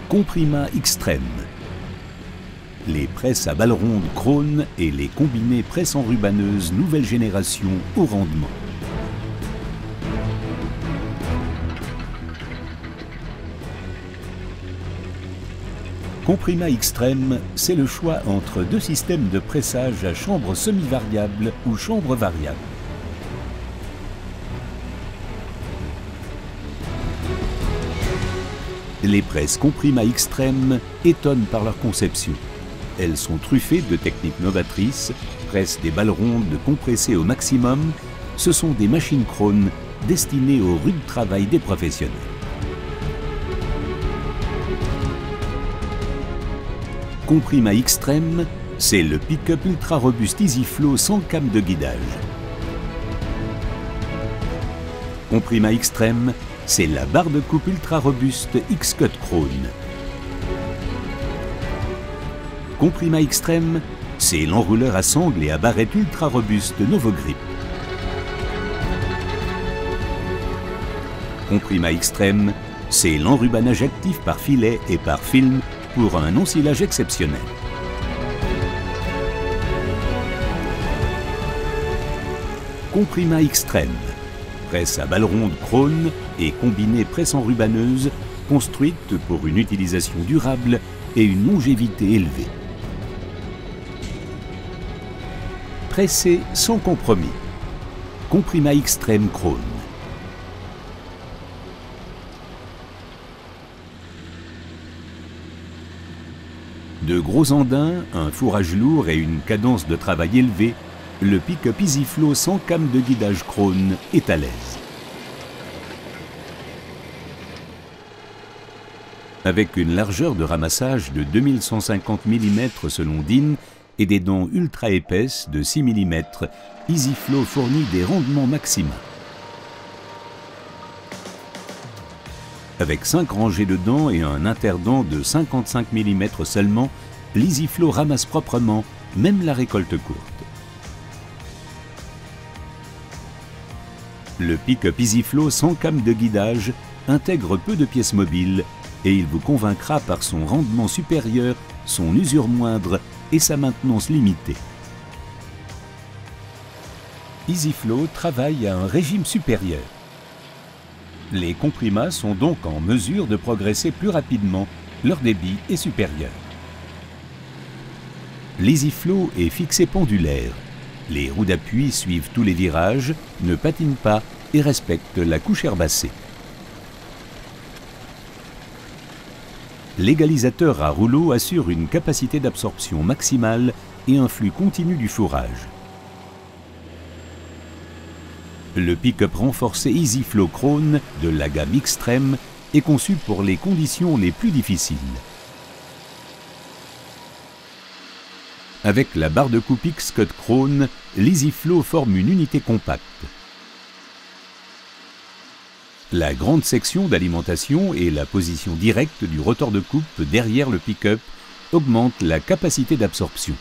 Comprima Extreme. Les presses à balles rondes Krone et les combinés presses enrubaneuses nouvelle génération au rendement. Comprima Extreme, c'est le choix entre deux systèmes de pressage à chambre semi-variable ou chambre variable. Les presses Comprima Extreme étonnent par leur conception. Elles sont truffées de techniques novatrices, pressent des balles rondes compressées au maximum. Ce sont des machines Krone destinées au rude travail des professionnels. Comprima Extreme, c'est le pick-up ultra robuste EasyFlow sans came de guidage. Comprima Extreme, c'est la barre de coupe ultra robuste X-Cut Krone. Comprima Extreme, c'est l'enrouleur à sangle et à barrette ultra robuste Novogrip. Comprima Extreme, c'est l'enrubanage actif par filet et par film pour un ensilage exceptionnel. Comprima Extreme, presse à balles rondes Krone et combinée presse enrubaneuse, construite pour une utilisation durable et une longévité élevée. Pressé sans compromis. Comprima Extreme Krone. De gros andins, un fourrage lourd et une cadence de travail élevée, le pick-up EasyFlow sans came de guidage Krone est à l'aise. Avec une largeur de ramassage de 2150 mm selon DIN et des dents ultra épaisses de 6 mm, EasyFlow fournit des rendements maximaux. Avec 5 rangées de dents et un interdent de 55 mm seulement, l'EasyFlow ramasse proprement, même la récolte courte. Le pick-up EasyFlow sans came de guidage intègre peu de pièces mobiles et il vous convaincra par son rendement supérieur, son usure moindre et sa maintenance limitée. EasyFlow travaille à un régime supérieur. Les comprimas sont donc en mesure de progresser plus rapidement, leur débit est supérieur. L'EasyFlow est fixé pendulaire. Les roues d'appui suivent tous les virages, ne patinent pas et respectent la couche herbacée. L'égalisateur à rouleau assure une capacité d'absorption maximale et un flux continu du fourrage. Le pick-up renforcé EasyFlow Krone de la gamme Extreme est conçu pour les conditions les plus difficiles. Avec la barre de coupe X-Cut Krone, l'EasyFlow forme une unité compacte. La grande section d'alimentation et la position directe du rotor de coupe derrière le pick-up augmentent la capacité d'absorption.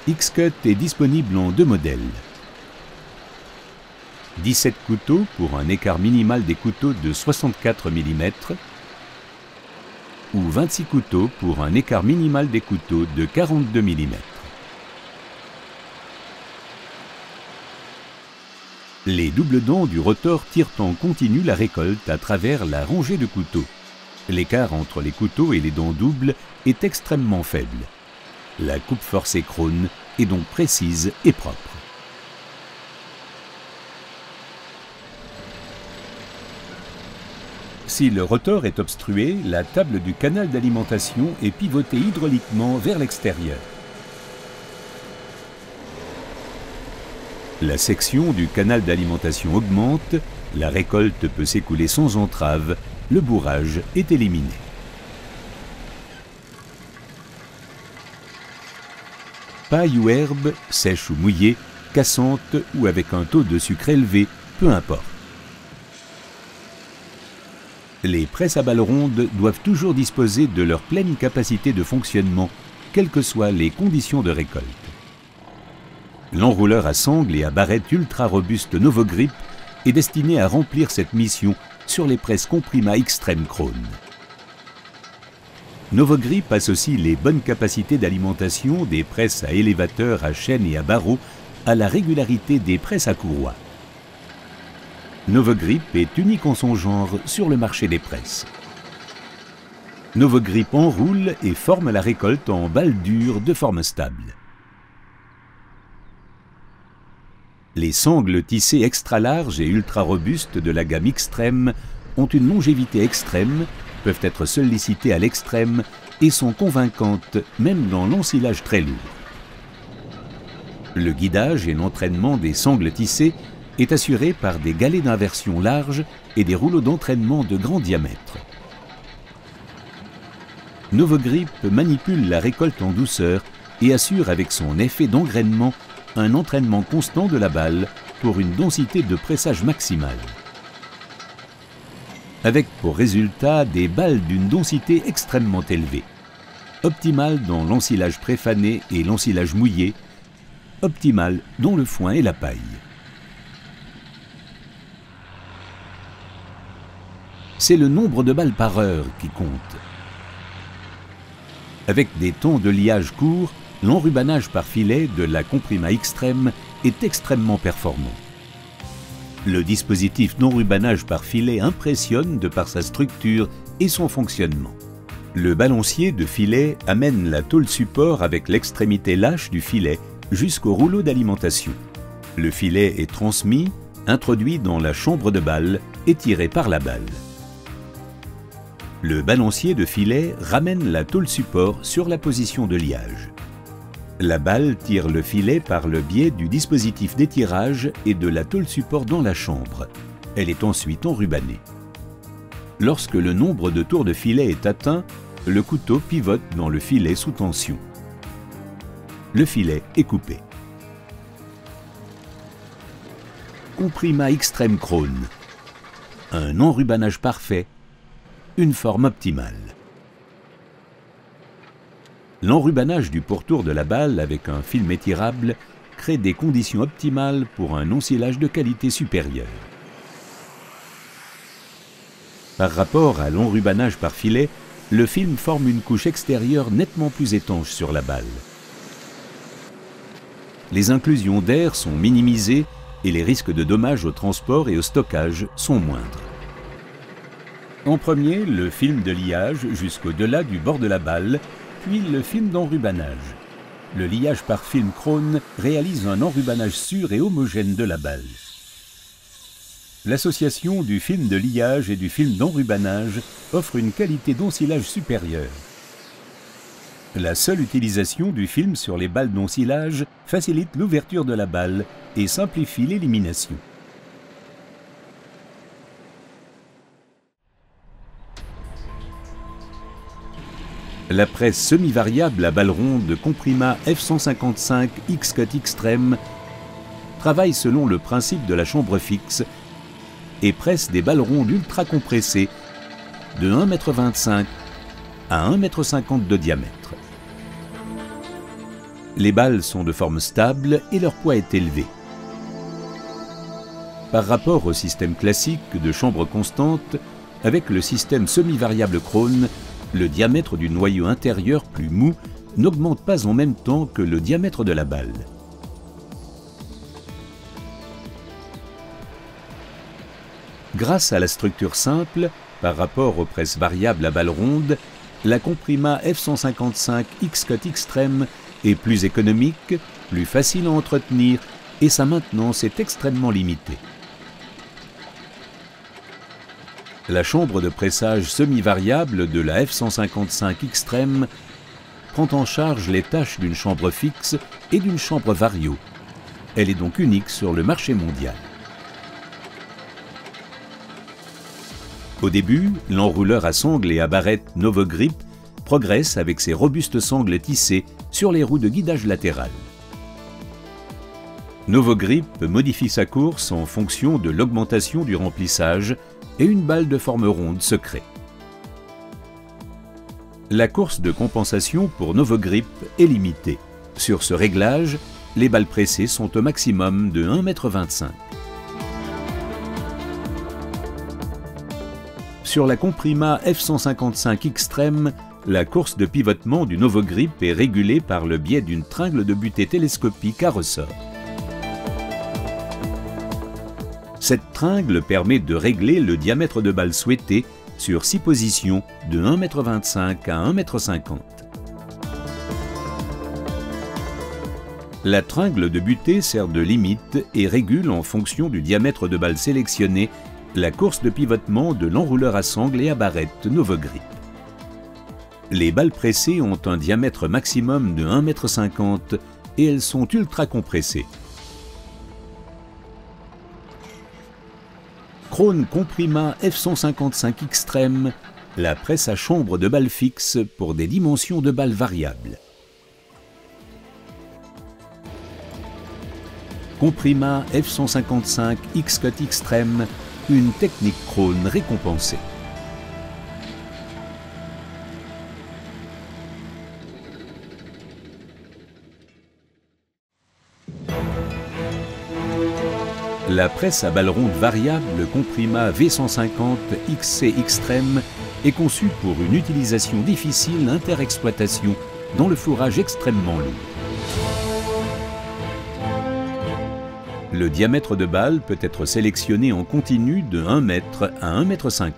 X-Cut est disponible en deux modèles. 17 couteaux pour un écart minimal des couteaux de 64 mm ou 26 couteaux pour un écart minimal des couteaux de 42 mm. Les doubles dents du rotor tirent en continu la récolte à travers la rangée de couteaux. L'écart entre les couteaux et les dents doubles est extrêmement faible. La coupe forcée Krone est donc précise et propre. Si le rotor est obstrué, la table du canal d'alimentation est pivotée hydrauliquement vers l'extérieur. La section du canal d'alimentation augmente, la récolte peut s'écouler sans entrave, le bourrage est éliminé. Paille ou herbe, sèche ou mouillée, cassante ou avec un taux de sucre élevé, peu importe. Les presses à balles rondes doivent toujours disposer de leur pleine capacité de fonctionnement, quelles que soient les conditions de récolte. L'enrouleur à sangle et à barrette ultra robuste Novogrip est destiné à remplir cette mission sur les presses Comprima Extreme Krone. Novogrip associe les bonnes capacités d'alimentation des presses à élévateur, à chaîne et à barreaux à la régularité des presses à courroie. Novogrip est unique en son genre sur le marché des presses. Novogrip enroule et forme la récolte en balles dures de forme stable. Les sangles tissées extra larges et ultra robustes de la gamme Xtreme ont une longévité extrême, peuvent être sollicitées à l'extrême et sont convaincantes même dans l'ensilage très lourd. Le guidage et l'entraînement des sangles tissées est assuré par des galets d'inversion larges et des rouleaux d'entraînement de grand diamètre. Novogrip manipule la récolte en douceur et assure avec son effet d'engrainement un entraînement constant de la balle pour une densité de pressage maximale. Avec pour résultat des balles d'une densité extrêmement élevée, optimale dans l'ensilage préfané et l'ensilage mouillé, optimale dans le foin et la paille. C'est le nombre de balles par heure qui compte. Avec des temps de liage courts, l'enrubanage par filet de la Comprima Xtreme est extrêmement performant. Le dispositif d'enrubanage par filet impressionne de par sa structure et son fonctionnement. Le balancier de filet amène la tôle support avec l'extrémité lâche du filet jusqu'au rouleau d'alimentation. Le filet est transmis, introduit dans la chambre de balle et tiré par la balle. Le balancier de filet ramène la tôle support sur la position de liage. La balle tire le filet par le biais du dispositif d'étirage et de la tôle support dans la chambre. Elle est ensuite enrubanée. Lorsque le nombre de tours de filet est atteint, le couteau pivote dans le filet sous tension. Le filet est coupé. Comprima Xtreme Krone. Un enrubanage parfait, une forme optimale. L'enrubanage du pourtour de la balle avec un film étirable crée des conditions optimales pour un ensilage de qualité supérieure. Par rapport à l'enrubanage par filet, le film forme une couche extérieure nettement plus étanche sur la balle. Les inclusions d'air sont minimisées et les risques de dommages au transport et au stockage sont moindres. En premier, le film de liage jusqu'au-delà du bord de la balle, puis le film d'enrubanage. Le liage par film Krone réalise un enrubanage sûr et homogène de la balle. L'association du film de liage et du film d'enrubanage offre une qualité d'ensilage supérieure. La seule utilisation du film sur les balles d'ensilage facilite l'ouverture de la balle et simplifie l'élimination. La presse semi-variable à balle ronde Comprima F155 X-Cut Xtreme travaille selon le principe de la chambre fixe et presse des balles rondes ultra compressées de 1,25 m à 1,50 m de diamètre. Les balles sont de forme stable et leur poids est élevé. Par rapport au système classique de chambre constante, avec le système semi-variable Krone, le diamètre du noyau intérieur plus mou n'augmente pas en même temps que le diamètre de la balle. Grâce à la structure simple, par rapport aux presses variables à balle ronde, la Comprima F155 X-Cut Xtreme est plus économique, plus facile à entretenir et sa maintenance est extrêmement limitée. La chambre de pressage semi-variable de la F155 Xtreme prend en charge les tâches d'une chambre fixe et d'une chambre vario. Elle est donc unique sur le marché mondial. Au début, l'enrouleur à sangles et à barrette Novogrip progresse avec ses robustes sangles tissées sur les roues de guidage latérales. Novogrip modifie sa course en fonction de l'augmentation du remplissage et une balle de forme ronde se crée. La course de compensation pour Novogrip est limitée. Sur ce réglage, les balles pressées sont au maximum de 1,25 m. Sur la Comprima F155 Xtreme, La course de pivotement du Novogrip est régulée par le biais d'une tringle de butée télescopique à ressort. Cette tringle permet de régler le diamètre de balle souhaité sur 6 positions de 1,25 m à 1,50 m. La tringle de butée sert de limite et régule en fonction du diamètre de balle sélectionné la course de pivotement de l'enrouleur à sangle et à barrette Novogrip. Les balles pressées ont un diamètre maximum de 1,50 m et elles sont ultra compressées. Krone Comprima F155 Xtreme, la presse à chambre de balles fixes pour des dimensions de balles variables. Comprima F155 X-Cut Xtreme, une technique Krone récompensée. La presse à balles rondes variable Comprima V150 XC Xtreme est conçue pour une utilisation difficile inter-exploitation dans le fourrage extrêmement lourd. Le diamètre de balle peut être sélectionné en continu de 1 m à 1,50 m.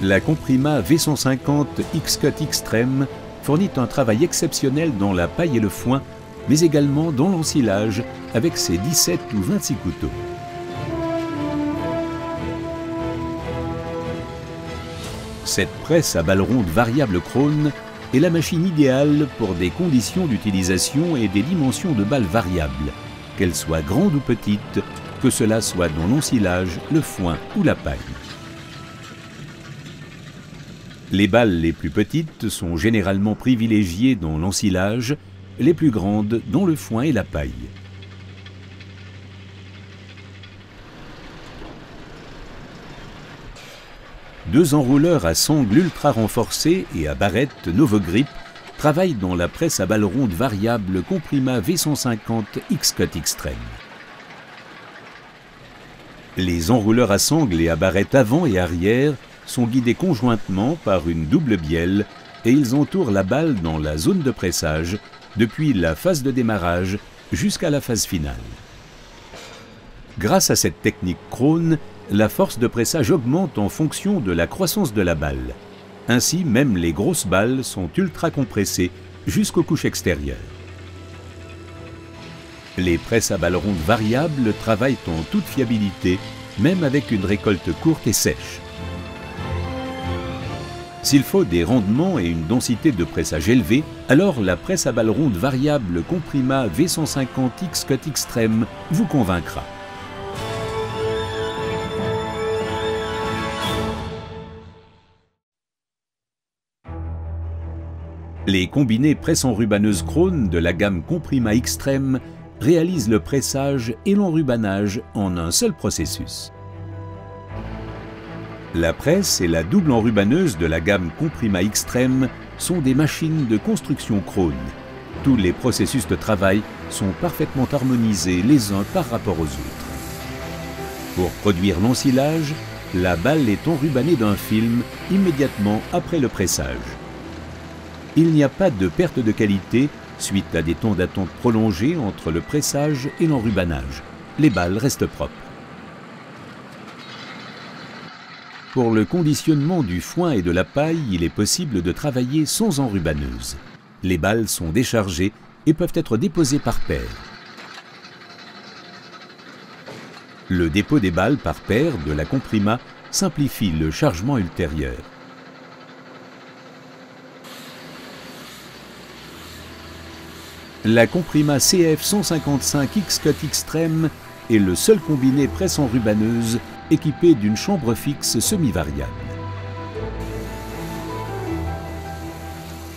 La Comprima V150 X-Cut Xtreme fournit un travail exceptionnel dans la paille et le foin, mais également dans l'ensilage avec ses 17 ou 26 couteaux. Cette presse à balles rondes variable Krone est la machine idéale pour des conditions d'utilisation et des dimensions de balles variables, qu'elles soient grandes ou petites, que cela soit dans l'ensilage, le foin ou la paille. Les balles les plus petites sont généralement privilégiées dans l'ensilage, les plus grandes dans le foin et la paille. Deux enrouleurs à sangle ultra renforcés et à barrette Novogrip travaillent dans la presse à balles rondes variable Comprima V150 X-Cut Xtreme. Les enrouleurs à sangle et à barrette avant et arrière sont guidés conjointement par une double bielle et ils entourent la balle dans la zone de pressage depuis la phase de démarrage jusqu'à la phase finale. Grâce à cette technique Krone, la force de pressage augmente en fonction de la croissance de la balle. Ainsi, même les grosses balles sont ultra compressées jusqu'aux couches extérieures. Les presses à balles rondes variables travaillent en toute fiabilité, même avec une récolte courte et sèche. S'il faut des rendements et une densité de pressage élevée, alors la presse à balles rondes variable Comprima V150 X-Cut Xtreme vous convaincra. Les combinés presse enrubanneuse Krone de la gamme Comprima Xtreme réalisent le pressage et l'enrubanage en un seul processus. La presse et la double enrubanneuse de la gamme Comprima Xtreme sont des machines de construction Krone. Tous les processus de travail sont parfaitement harmonisés les uns par rapport aux autres. Pour produire l'ensilage, la balle est enrubannée d'un film immédiatement après le pressage. Il n'y a pas de perte de qualité suite à des temps d'attente prolongés entre le pressage et l'enrubannage. Les balles restent propres. Pour le conditionnement du foin et de la paille, il est possible de travailler sans enrubanneuse. Les balles sont déchargées et peuvent être déposées par paire. Le dépôt des balles par paire de la Comprima simplifie le chargement ultérieur. La Comprima CF 155 X-Cut Xtreme est le seul combiné presse enrubanneuse équipé d'une chambre fixe semi-variable.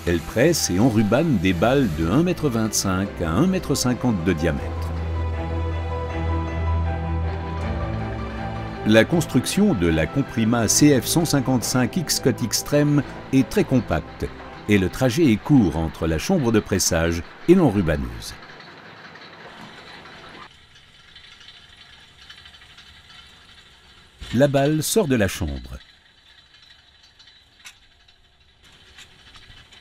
Elle presse et enrubanne des balles de 1,25 m à 1,50 m de diamètre. La construction de la Comprima CF 155 X-Cut Xtreme est très compacte et le trajet est court entre la chambre de pressage et l'enrubanneuse. La balle sort de la chambre.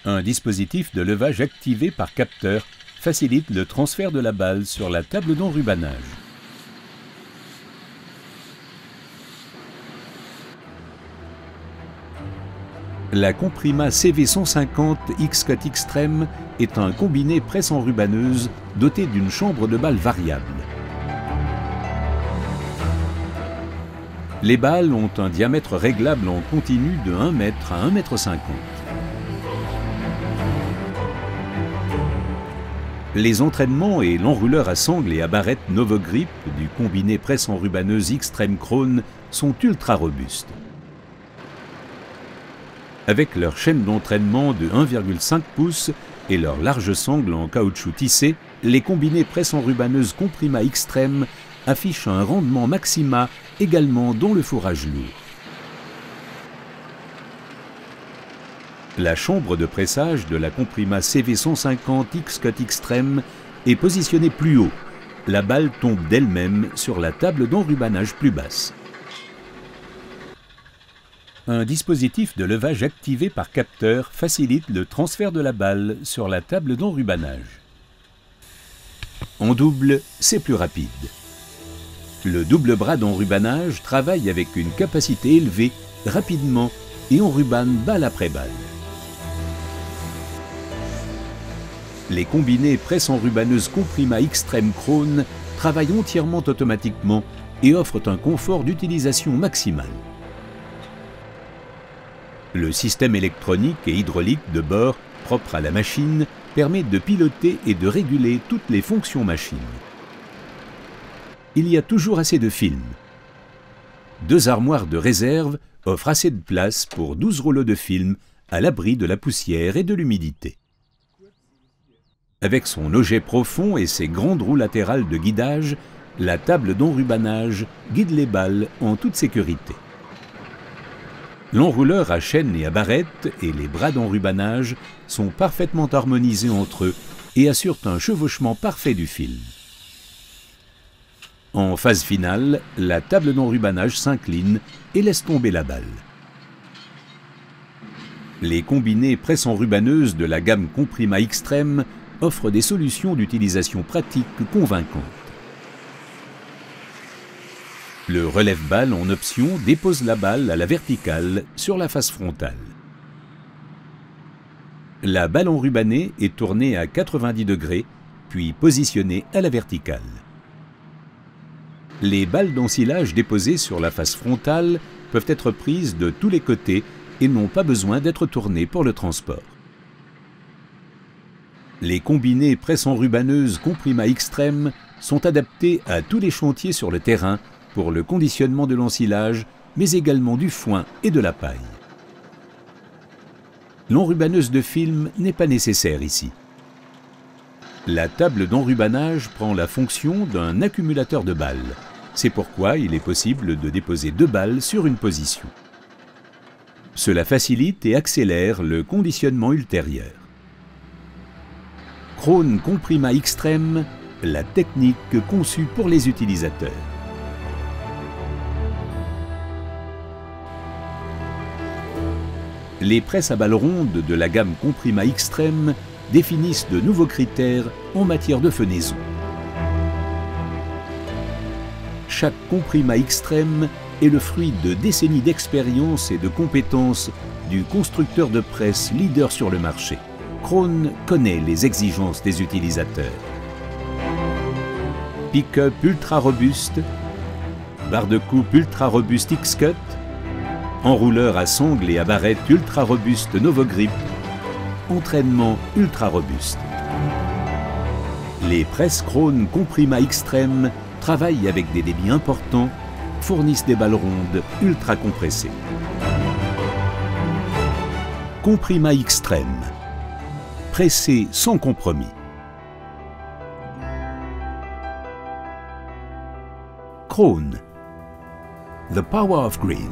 Un dispositif de levage activé par capteur facilite le transfert de la balle sur la table d'enrubanage. La Comprima CV150 X-Cut Extreme est un combiné presse enrubaneuse doté d'une chambre de balles variable. Les balles ont un diamètre réglable en continu de 1 m à 1,50 m. Les entraînements et l'enrouleur à sangle et à barrette Novogrip du combiné presse enrubaneuse Extreme Krone sont ultra robustes. Avec leur chaîne d'entraînement de 1,5 pouces et leur large sangle en caoutchouc tissé, les combinés presse enrubaneuse Comprima Extreme affichent un rendement maxima également dans le fourrage lourd. La chambre de pressage de la Comprima CV150 X-Cut Extreme est positionnée plus haut. La balle tombe d'elle-même sur la table d'enrubanage plus basse. Un dispositif de levage activé par capteur facilite le transfert de la balle sur la table d'enrubanage. En double, c'est plus rapide. Le double bras d'enrubanage travaille avec une capacité élevée, rapidement, et enrubane balle après balle. Les combinés presse enrubaneuse Comprima Extreme Krone travaillent entièrement automatiquement et offrent un confort d'utilisation maximal. Le système électronique et hydraulique de bord propre à la machine permet de piloter et de réguler toutes les fonctions machine. Il y a toujours assez de film. 2 armoires de réserve offrent assez de place pour 12 rouleaux de film à l'abri de la poussière et de l'humidité. Avec son oget profond et ses grandes roues latérales de guidage, la table d'enrubanage guide les balles en toute sécurité. L'enrouleur à chaîne et à barrette et les bras d'enrubanage sont parfaitement harmonisés entre eux et assurent un chevauchement parfait du film. En phase finale, la table d'enrubanage s'incline et laisse tomber la balle. Les combinés presse enrubaneuse de la gamme Comprima Extreme offrent des solutions d'utilisation pratique convaincantes. Le relève-balle en option dépose la balle à la verticale sur la face frontale. La balle enrubanée est tournée à 90 degrés, puis positionnée à la verticale. Les balles d'ensilage déposées sur la face frontale peuvent être prises de tous les côtés et n'ont pas besoin d'être tournées pour le transport. Les combinés presse enrubaneuse Comprima Extreme sont adaptés à tous les chantiers sur le terrain pour le conditionnement de l'ensilage, mais également du foin et de la paille. L'enrubaneuse de film n'est pas nécessaire ici. La table d'enrubanage prend la fonction d'un accumulateur de balles. C'est pourquoi il est possible de déposer 2 balles sur une position. Cela facilite et accélère le conditionnement ultérieur. Krone Comprima Extreme, la technique conçue pour les utilisateurs. Les presses à balles rondes de la gamme Comprima Extreme définissent de nouveaux critères en matière de fenaison. Chaque Comprima Extreme est le fruit de décennies d'expérience et de compétences du constructeur de presse leader sur le marché. Krone connaît les exigences des utilisateurs. Pick-up ultra robuste, barre de coupe ultra robuste X-Cut, enrouleur à sangle et à barrette ultra robuste Novogrip, entraînement ultra robuste. Les presses Krone Comprima Extreme travaillent avec des débits importants, fournissent des balles rondes ultra compressées. Comprima Extreme, pressé sans compromis. Krone, the power of green.